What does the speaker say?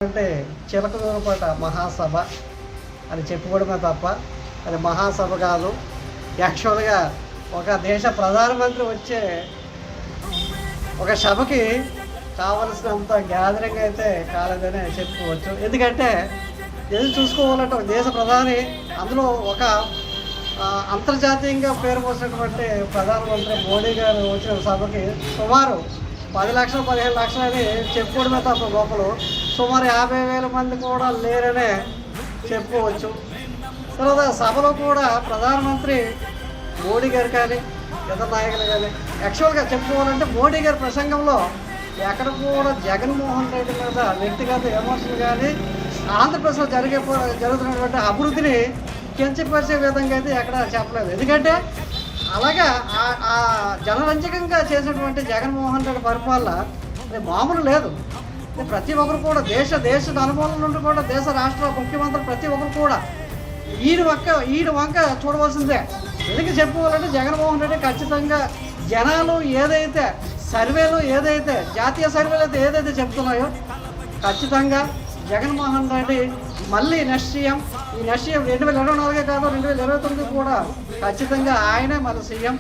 అంటే చిలకలూరుపేట మహాసభ అని చెప్పుకోవడమే తప్ప అది మహాసభ కాదు. యాక్చువల్గా ఒక దేశ ప్రధానమంత్రి వచ్చే ఒక సభకి కావలసినంత గ్యాదరింగ్ అయితే కాలేదనే చెప్పుకోవచ్చు. ఎందుకంటే ఎదురు చూసుకోవాలంటే ఒక దేశ ప్రధాని, అందులో ఒక అంతర్జాతీయంగా పేరు పోసినటువంటి ప్రధానమంత్రి మోడీ గారు వచ్చిన సభకి సుమారు 10 లక్షలు 15 లక్షలు అని చెప్పుకోవడమే తప్ప లోపల సుమారు 50,000 మంది కూడా లేరనే చెప్పుకోవచ్చు. తర్వాత సభలో కూడా ప్రధానమంత్రి మోడీ గారు కానీ ఇతర నాయకులు కానీ యాక్చువల్గా చెప్పుకోవాలంటే మోడీ గారి ప్రసంగంలో ఎక్కడ కూడా జగన్మోహన్ రెడ్డి మీద వ్యక్తిగత విమర్శలు కానీ ఆంధ్రప్రదేశ్లో జరుగుతున్నటువంటి అభివృద్ధిని కించపరిచే విధంగా అయితే ఎక్కడ చెప్పలేదు. ఎందుకంటే అలాగా ఆ జనరంజకంగా చేసినటువంటి జగన్మోహన్ రెడ్డి పరిపాలన అది మామూలు లేదు. ప్రతి ఒక్కరు కూడా దేశ అనుభవం నుండి కూడా దేశ రాష్ట్ర ముఖ్యమంత్రులు ప్రతి ఒక్కరు కూడా ఈయన వంక చూడవలసిందే. ఎందుకు చెప్పుకోవాలంటే జగన్మోహన్ రెడ్డి ఖచ్చితంగా జనాలు ఏదైతే సర్వేలు జాతీయ సర్వేలు అయితే ఏదైతే చెప్తున్నాయో ఖచ్చితంగా జగన్మోహన్ రెడ్డి మళ్ళీ నెక్స్ట్ సీఎం 2024 కాదు 2029 కూడా ఖచ్చితంగా ఆయనే మన సీఎం.